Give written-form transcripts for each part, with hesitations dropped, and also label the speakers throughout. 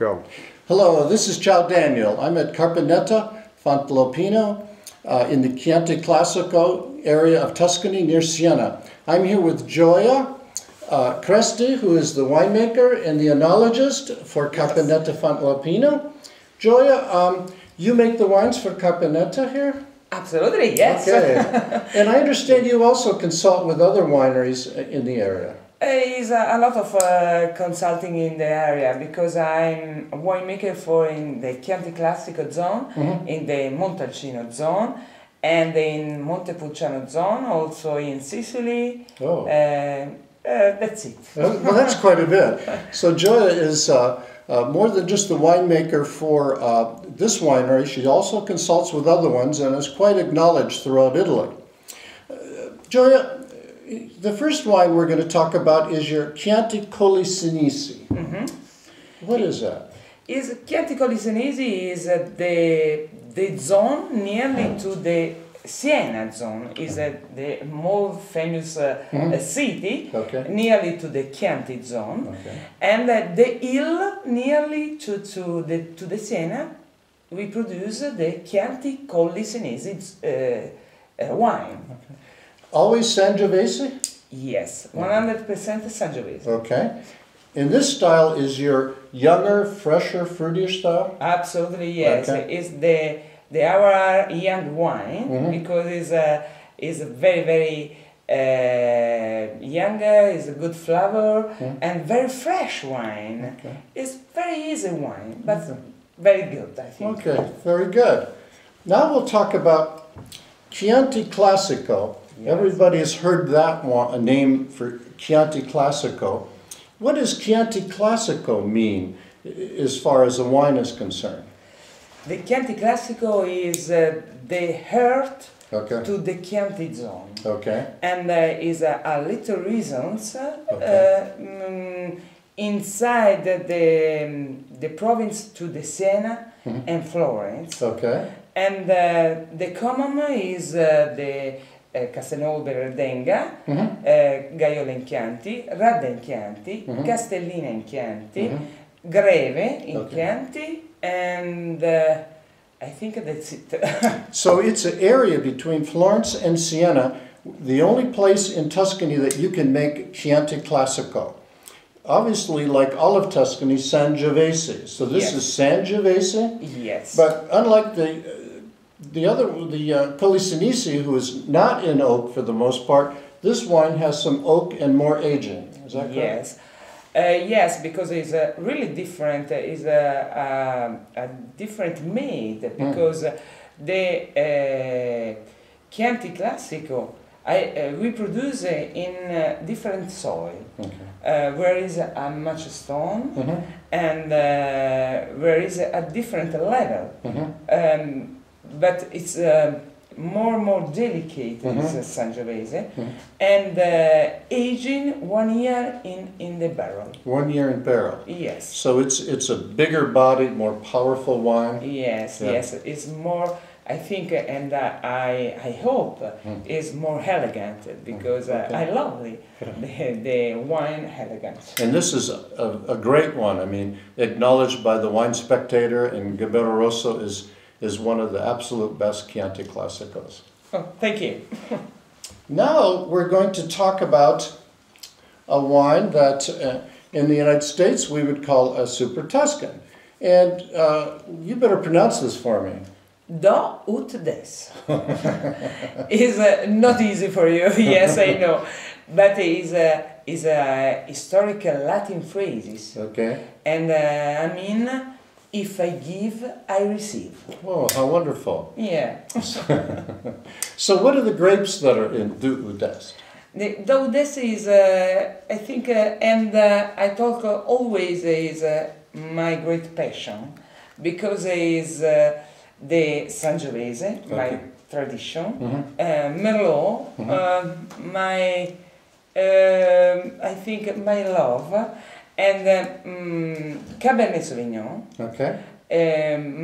Speaker 1: Go.
Speaker 2: Hello, this is Ciao Daniel. I'm at Carpineta Fontalpino in the Chianti Classico area of Tuscany near Siena. I'm here with Gioia Cresti, who is the winemaker and the enologist for Carpineta Fontalpino. Gioia, you make the wines for Carpineta here?
Speaker 3: Absolutely, yes.
Speaker 2: Okay. And I understand you also consult with other wineries in the area.
Speaker 3: It's a lot of consulting in the area because I'm a winemaker in the Chianti Classico zone, in the Montalcino zone, and in Montepulciano zone, also in Sicily.
Speaker 2: Oh.
Speaker 3: That's it.
Speaker 2: Well, that's quite a bit. So Gioia is more than just the winemaker for this winery. She also consults with other ones and is quite acknowledged throughout Italy. Gioia, the first wine we're going to talk about is your Chianti Sinisi. What is that?
Speaker 3: Chianti Sinisi is the zone nearly to the Siena zone. Is the more famous city, nearly to the Chianti zone, and the hill nearly to the Siena. We produce the Chianti Sinisi wine.
Speaker 2: Always Sangiovese?
Speaker 3: Yes, 100% Sangiovese.
Speaker 2: Okay. And this style is your younger, fresher, fruitier style?
Speaker 3: Absolutely, yes.
Speaker 2: Okay.
Speaker 3: It's our young wine because it's very, very younger, it's a good flavor and very fresh wine.
Speaker 2: Okay.
Speaker 3: It's very easy wine, but very good, I think.
Speaker 2: Okay, very good. Now we'll talk about Chianti Classico. Yes. Everybody has heard that one, a name for Chianti Classico. What does Chianti Classico mean as far as the wine is concerned?
Speaker 3: The Chianti Classico is the heart to the Chianti zone.
Speaker 2: Okay.
Speaker 3: And is a little reasons inside the province to the Siena and Florence.
Speaker 2: Okay.
Speaker 3: And the common is the Castelnuovo Berardenga, Gaiola in Chianti, Radda in Chianti, Castellina in Chianti, Greve in Chianti, and I think that's it.
Speaker 2: So it's an area between Florence and Siena, the only place in Tuscany that you can make Chianti Classico. Obviously, like all of Tuscany, Sangiovese. So this is Sangiovese?
Speaker 3: Yes.
Speaker 2: But unlike the Sinisi, who is not in oak for the most part, this wine has some oak and more aging. Is that correct?
Speaker 3: Yes. Yes, because it's really different. It's a different made because the Chianti Classico we produce in different soil, where is a much stone and where is a different level. But it's more delicate, is Sangiovese, and aging 1 year in the barrel. 1 year in barrel. Yes.
Speaker 2: So it's a bigger bodied, more powerful wine.
Speaker 3: Yes, yes. It's more, I think, and I hope, is more elegant because I love the wine elegance.
Speaker 2: And this is a great one. I mean, acknowledged by the Wine Spectator, and Gabello Rosso is one of the absolute best Chianti Classicos.
Speaker 3: Oh, thank you.
Speaker 2: Now we're going to talk about a wine that in the United States we would call a Super Tuscan. And you better pronounce this for me.
Speaker 3: Do ut des. Is not easy for you, yes, I know. But is a historical Latin phrases.
Speaker 2: Okay.
Speaker 3: And I mean, if I give, I receive.
Speaker 2: Oh, how wonderful.
Speaker 3: Yeah.
Speaker 2: So what are the grapes that are in Do ut des?
Speaker 3: The Do ut des is, I think, and I talk always is my great passion, because it is the Sangiovese, my tradition, Merlot, my, I think, my love, and Cabernet Sauvignon,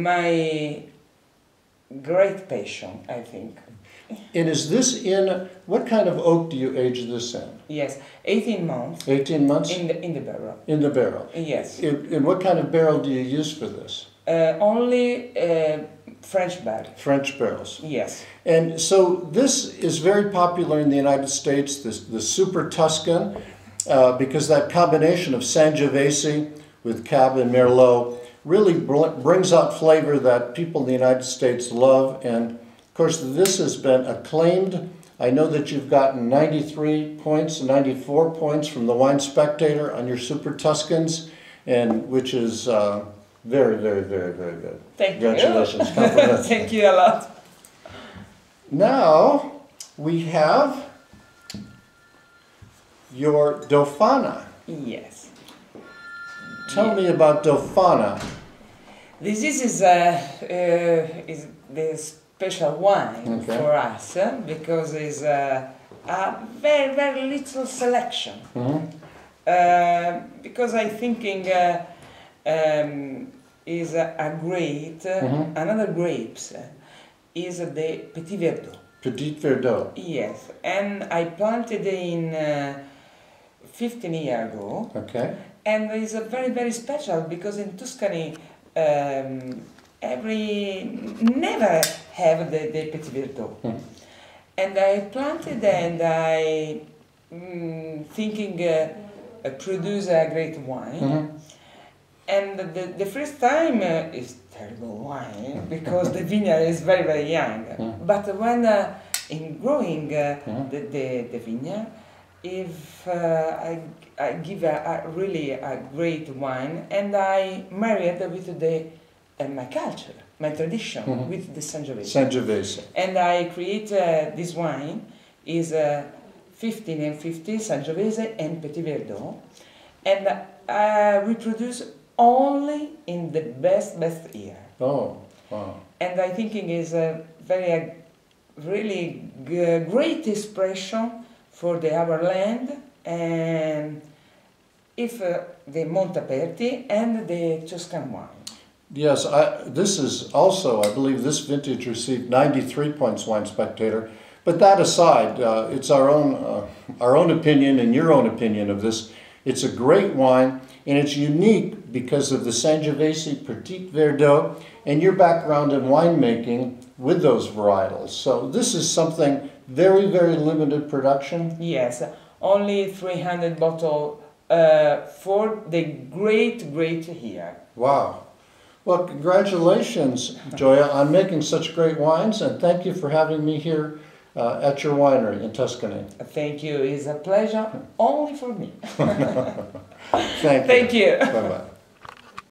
Speaker 3: my great passion, I think.
Speaker 2: And is this in, what kind of oak do you age this in?
Speaker 3: Yes, 18 months.
Speaker 2: 18 months?
Speaker 3: In the barrel.
Speaker 2: In the barrel?
Speaker 3: Yes.
Speaker 2: And what kind of barrel do you use for this?
Speaker 3: Only French barrel.
Speaker 2: French barrels.
Speaker 3: Yes.
Speaker 2: And so this is very popular in the United States, the Super Tuscan, because that combination of Sangiovese with Cab and Merlot really brings out flavor that people in the United States love. And of course, this has been acclaimed. I know that you've gotten 93 points, 94 points from the Wine Spectator on your Super Tuscans, and which is very, very, very, very good.
Speaker 3: Thank
Speaker 2: Congratulations.
Speaker 3: you. Thank you a lot.
Speaker 2: Now we have your Dofana.
Speaker 3: Yes.
Speaker 2: Tell me about Dofana.
Speaker 3: This is the special wine for us because it's a very, very little selection. Because I thinking is a great, another grapes is the Petit Verdot.
Speaker 2: Petit Verdot.
Speaker 3: Yes, and I planted in 15 years ago.
Speaker 2: Okay.
Speaker 3: And it's a very, very special because in Tuscany, never have the Petit Verdot. And I planted and I thinking produce a great wine. And the first time is terrible wine because the vineyard is very, very young. But when in growing the vineyard, if I give really a great wine, and I married with my culture, my tradition, with the Sangiovese.
Speaker 2: Sangiovese.
Speaker 3: And I create this wine, is 15 and 50 Sangiovese and Petit Verdot, and we produce only in the best year.
Speaker 2: Oh, wow.
Speaker 3: And I think it is a very, really great expression for our land, and if the Montaperti and the Tuscan wine.
Speaker 2: Yes, this is also, I believe this vintage received 93 points Wine Spectator. But that aside, it's our own opinion and your own opinion of this. It's a great wine, and it's unique because of the Sangiovese Petit Verdot and your background in winemaking with those varietals. So this is something very, very limited production.
Speaker 3: Yes, only 300 bottles for the great year.
Speaker 2: Wow. Well, congratulations, Gioia, on making such great wines, and thank you for having me here at your winery in Tuscany.
Speaker 3: Thank you. It's a pleasure only for me.
Speaker 2: Thank you.
Speaker 3: Thank you.
Speaker 2: Bye-bye.